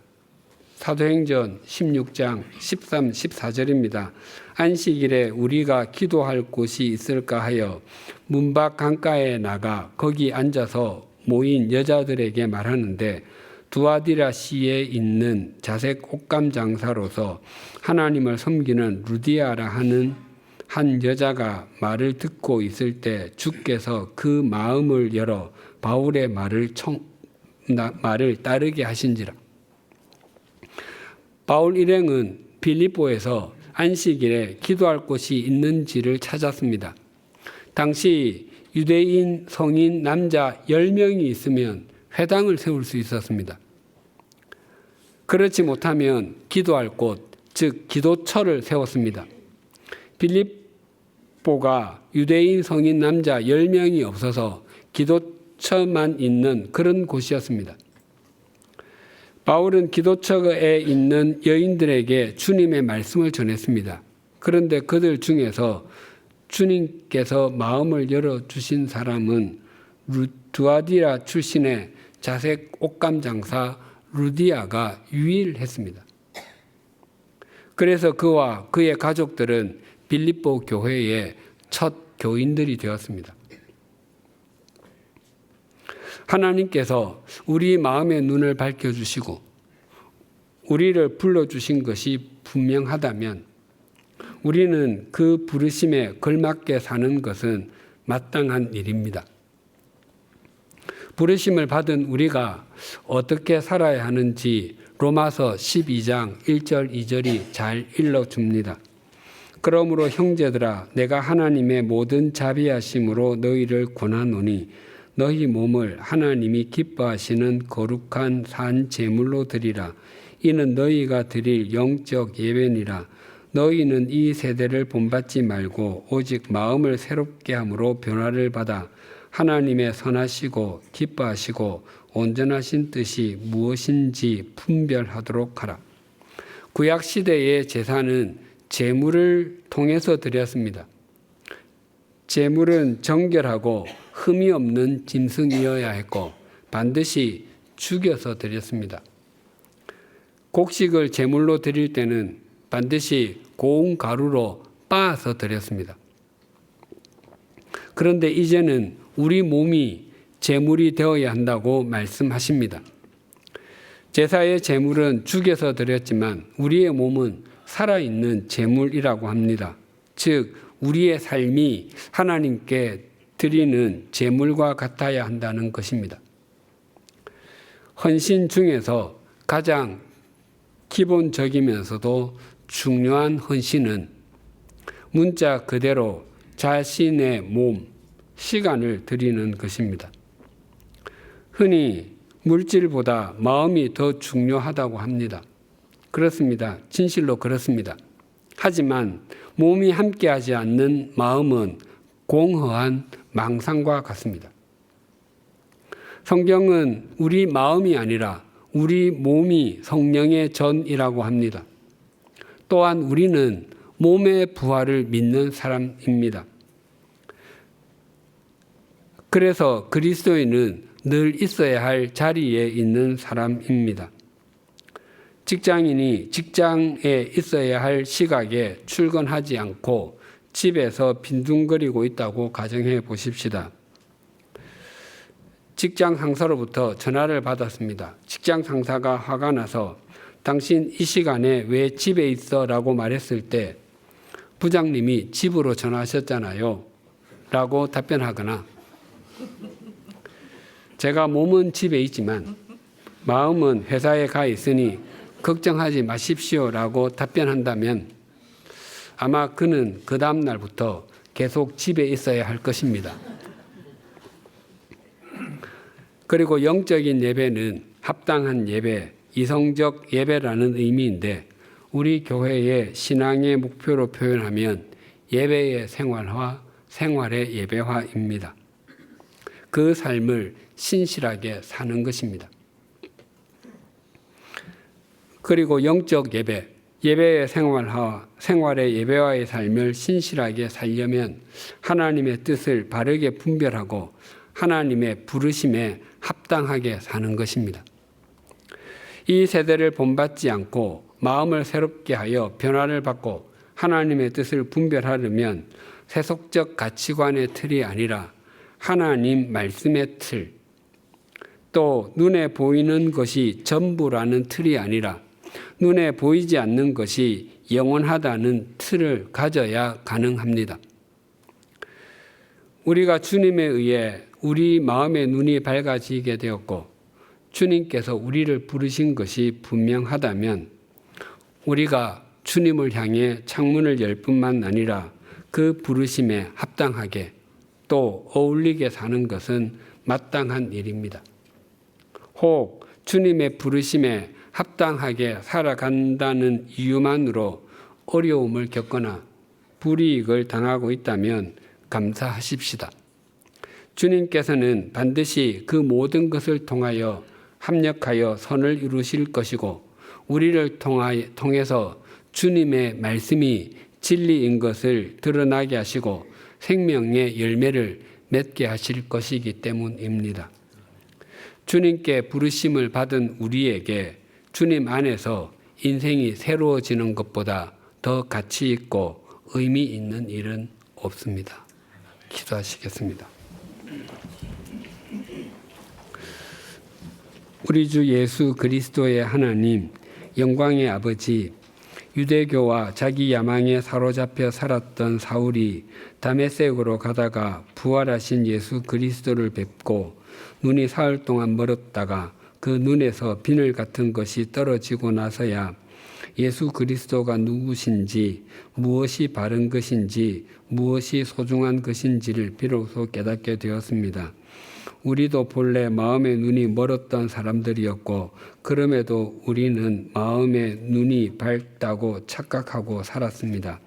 사도행전 16장 13, 14절입니다. 안식일에 우리가 기도할 곳이 있을까 하여 문밖 강가에 나가 거기 앉아서 모인 여자들에게 말하는데 두아디라 시에 있는 자색 옷감 장사로서 하나님을 섬기는 루디아라 하는 한 여자가 말을 듣고 있을 때 주께서 그 마음을 열어 바울의 말을 따르게 하신지라. 바울 일행은 빌립보에서 안식일에 기도할 곳이 있는지를 찾았습니다. 당시 유대인 성인 남자 10명이 있으면 회당을 세울 수 있었습니다. 그렇지 못하면 기도할 곳, 즉 기도처를 세웠습니다. 빌립보가 유대인 성인 남자 10명이 없어서 기도처만 있는 그런 곳이었습니다. 바울은 기도처에 있는 여인들에게 주님의 말씀을 전했습니다. 그런데 그들 중에서 주님께서 마음을 열어주신 사람은 두아디라 출신의 자색 옷감 장사 루디아가 유일했습니다. 그래서 그와 그의 가족들은 빌립보 교회의 첫 교인들이 되었습니다. 하나님께서 우리 마음의 눈을 밝혀주시고 우리를 불러주신 것이 분명하다면 우리는 그 부르심에 걸맞게 사는 것은 마땅한 일입니다. 부르심을 받은 우리가 어떻게 살아야 하는지 로마서 12장 1절 2절이 잘 일러줍니다. 그러므로 형제들아 내가 하나님의 모든 자비하심으로 너희를 권하노니 너희 몸을 하나님이 기뻐하시는 거룩한 산 제물로 드리라. 이는 너희가 드릴 영적 예배니라. 너희는 이 세대를 본받지 말고 오직 마음을 새롭게 함으로 변화를 받아 하나님의 선하시고 기뻐하시고 온전하신 뜻이 무엇인지 분별하도록 하라. 구약 시대의 제사는 제물을 통해서 드렸습니다. 제물은 정결하고 흠이 없는 짐승이어야 했고 반드시 죽여서 드렸습니다. 곡식을 제물로 드릴 때는 반드시 고운 가루로 빻아서 드렸습니다. 그런데 이제는 우리 몸이 제물이 되어야 한다고 말씀하십니다. 제사의 제물은 죽여서 드렸지만 우리의 몸은 살아있는 제물이라고 합니다. 즉 우리의 삶이 하나님께 드리는 제물과 같아야 한다는 것입니다. 헌신 중에서 가장 기본적이면서도 중요한 헌신은 문자 그대로 자신의 몸, 시간을 드리는 것입니다. 흔히 물질보다 마음이 더 중요하다고 합니다. 그렇습니다. 진실로 그렇습니다. 하지만 몸이 함께하지 않는 마음은 공허한 망상과 같습니다. 성경은 우리 마음이 아니라 우리 몸이 성령의 전이라고 합니다. 또한 우리는 몸의 부활을 믿는 사람입니다. 그래서 그리스도인은 늘 있어야 할 자리에 있는 사람입니다. 직장인이 직장에 있어야 할 시각에 출근하지 않고 집에서 빈둥거리고 있다고 가정해 보십시다. 직장 상사로부터 전화를 받았습니다. 직장 상사가 화가 나서 당신 이 시간에 왜 집에 있어? 라고 말했을 때 부장님이 집으로 전화하셨잖아요 라고 답변하거나 제가 몸은 집에 있지만 마음은 회사에 가 있으니 걱정하지 마십시오 라고 답변한다면 아마 그는 그 다음 날부터 계속 집에 있어야 할 것입니다. 그리고 영적인 예배는 합당한 예배, 이성적 예배라는 의미인데 우리 교회의 신앙의 목표로 표현하면 예배의 생활화, 생활의 예배화입니다. 그 삶을 신실하게 사는 것입니다. 그리고 영적 예배, 예배의 생활의 예배와의 삶을 신실하게 살려면 하나님의 뜻을 바르게 분별하고 하나님의 부르심에 합당하게 사는 것입니다. 이 세대를 본받지 않고 마음을 새롭게 하여 변화를 받고 하나님의 뜻을 분별하려면 세속적 가치관의 틀이 아니라 하나님 말씀의 틀, 또 눈에 보이는 것이 전부라는 틀이 아니라 눈에 보이지 않는 것이 영원하다는 틀을 가져야 가능합니다. 우리가 주님에 의해 우리 마음의 눈이 밝아지게 되었고 주님께서 우리를 부르신 것이 분명하다면 우리가 주님을 향해 창문을 열 뿐만 아니라 그 부르심에 합당하게 또 어울리게 사는 것은 마땅한 일입니다. 혹 주님의 부르심에 합당하게 살아간다는 이유만으로 어려움을 겪거나 불이익을 당하고 있다면 감사하십시다. 주님께서는 반드시 그 모든 것을 통하여 합력하여 선을 이루실 것이고 우리를 통해서 주님의 말씀이 진리인 것을 드러나게 하시고 생명의 열매를 맺게 하실 것이기 때문입니다. 주님께 부르심을 받은 우리에게 주님 안에서 인생이 새로워지는 것보다 더 가치 있고 의미 있는 일은 없습니다. 기도하시겠습니다. 우리 주 예수 그리스도의 하나님, 영광의 아버지, 유대교와 자기 야망에 사로잡혀 살았던 사울이 다메섹으로 가다가 부활하신 예수 그리스도를 뵙고 눈이 사흘 동안 멀었다가 그 눈에서 비늘 같은 것이 떨어지고 나서야 예수 그리스도가 누구신지, 무엇이 바른 것인지, 무엇이 소중한 것인지를 비로소 깨닫게 되었습니다. 우리도 본래 마음의 눈이 멀었던 사람들이었고 그럼에도 우리는 마음의 눈이 밝다고 착각하고 살았습니다.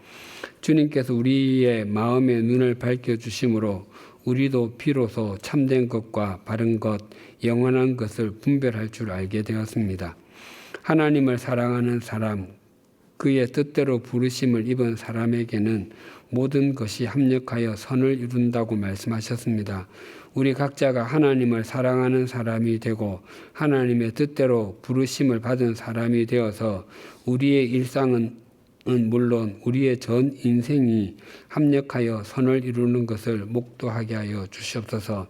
주님께서 우리의 마음의 눈을 밝혀주심으로 우리도 비로소 참된 것과 바른 것, 영원한 것을 분별할 줄 알게 되었습니다. 하나님을 사랑하는 사람, 그의 뜻대로 부르심을 입은 사람에게는 모든 것이 합력하여 선을 이룬다고 말씀하셨습니다. 우리 각자가 하나님을 사랑하는 사람이 되고 하나님의 뜻대로 부르심을 받은 사람이 되어서 우리의 일상은 물론 우리의 전 인생이 합력하여 선을 이루는 것을 목도하게 하여 주시옵소서.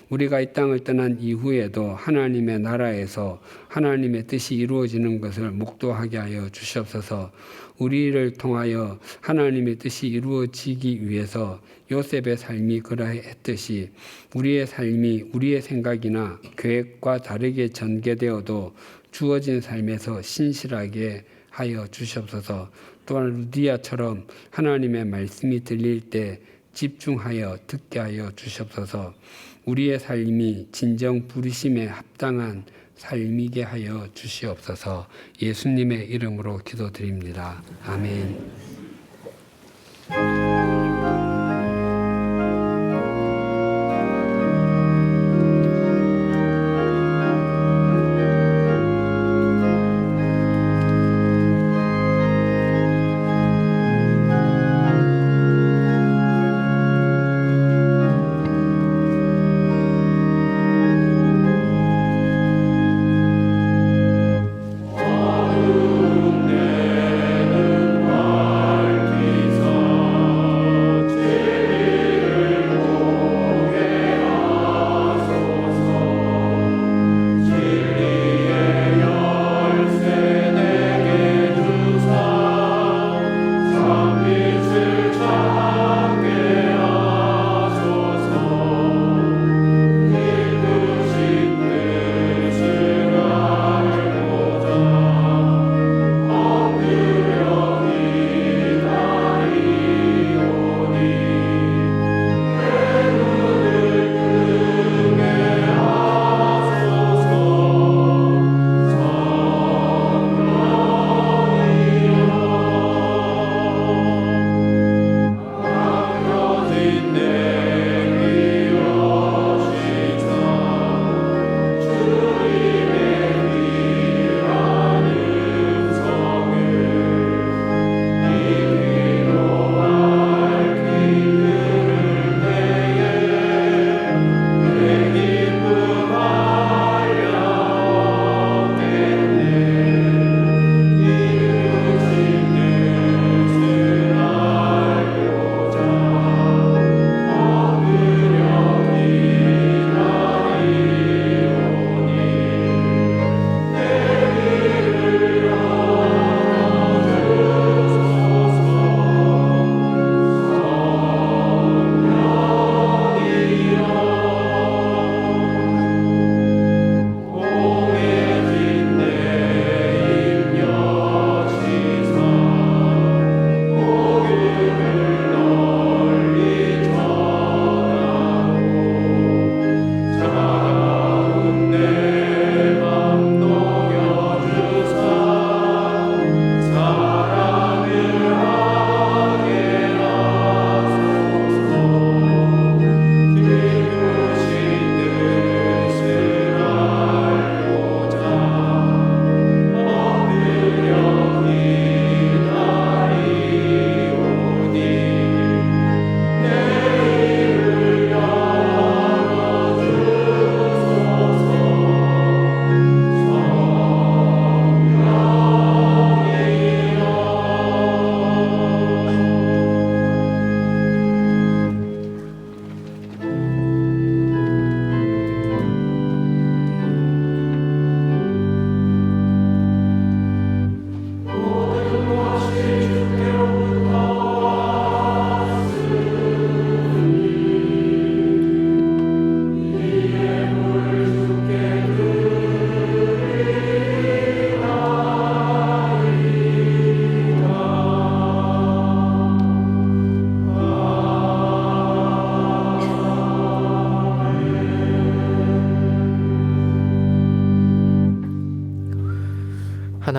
우리가 이 땅을 떠난 이후에도 하나님의 나라에서 하나님의 뜻이 이루어지는 것을 목도하게 하여 주시옵소서. 우리를 통하여 하나님의 뜻이 이루어지기 위해서 요셉의 삶이 그러했듯이 우리의 삶이 우리의 생각이나 계획과 다르게 전개되어도 주어진 삶에서 신실하게 하여 주시옵소서. 또한 루디아처럼 하나님의 말씀이 들릴 때 집중하여 듣게 하여 주시옵소서. 우리의 삶이 진정 부르심에 합당한 삶이게 하여 주시옵소서. 예수님의 이름으로 기도드립니다. 아멘.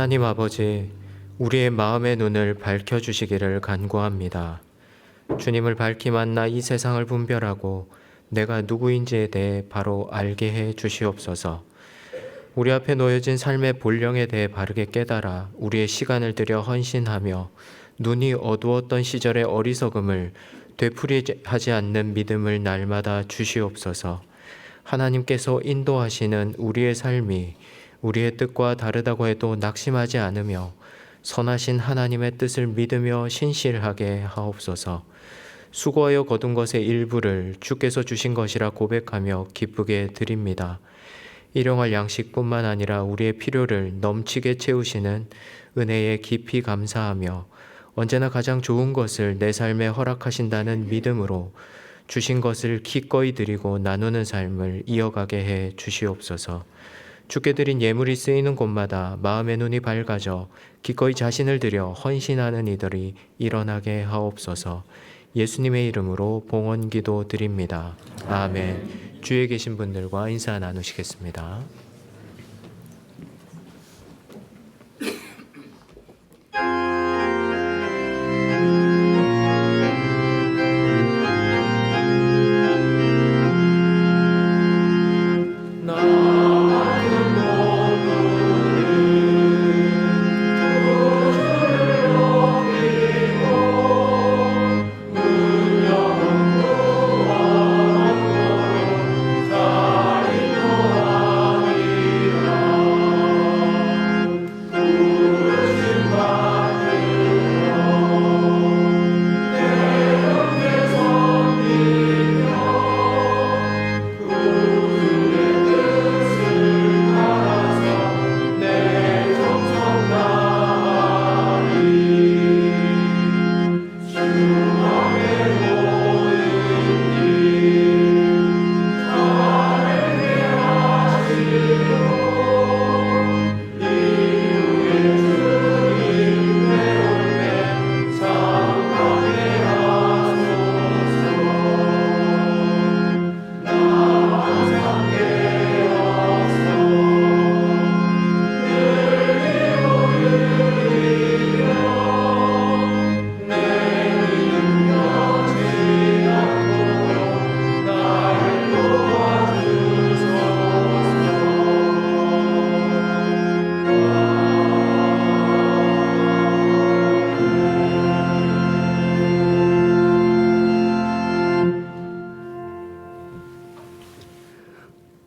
하나님 아버지, 우리의 마음의 눈을 밝혀주시기를 간구합니다. 주님을 밝히 만나 이 세상을 분별하고 내가 누구인지에 대해 바로 알게 해 주시옵소서. 우리 앞에 놓여진 삶의 본령에 대해 바르게 깨달아 우리의 시간을 들여 헌신하며 눈이 어두웠던 시절의 어리석음을 되풀이하지 않는 믿음을 날마다 주시옵소서. 하나님께서 인도하시는 우리의 삶이 우리의 뜻과 다르다고 해도 낙심하지 않으며 선하신 하나님의 뜻을 믿으며 신실하게 하옵소서. 수고하여 거둔 것의 일부를 주께서 주신 것이라 고백하며 기쁘게 드립니다. 일용할 양식뿐만 아니라 우리의 필요를 넘치게 채우시는 은혜에 깊이 감사하며 언제나 가장 좋은 것을 내 삶에 허락하신다는 믿음으로 주신 것을 기꺼이 드리고 나누는 삶을 이어가게 해 주시옵소서. 주께 드린 예물이 쓰이는 곳마다 마음의 눈이 밝아져 기꺼이 자신을 들여 헌신하는 이들이 일어나게 하옵소서. 예수님의 이름으로 봉헌기도 드립니다. 아멘. 주위에 계신 분들과 인사 나누시겠습니다.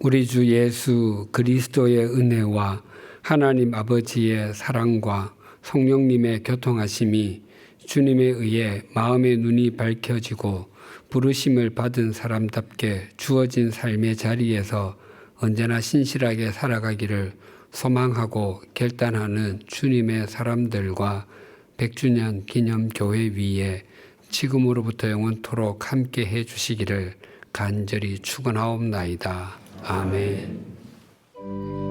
우리 주 예수 그리스도의 은혜와 하나님 아버지의 사랑과 성령님의 교통하심이 주님에 의해 마음의 눈이 밝혀지고 부르심을 받은 사람답게 주어진 삶의 자리에서 언제나 신실하게 살아가기를 소망하고 결단하는 주님의 사람들과 100주년 기념교회 위에 지금으로부터 영원토록 함께 해주시기를 간절히 축원하옵나이다. 아멘.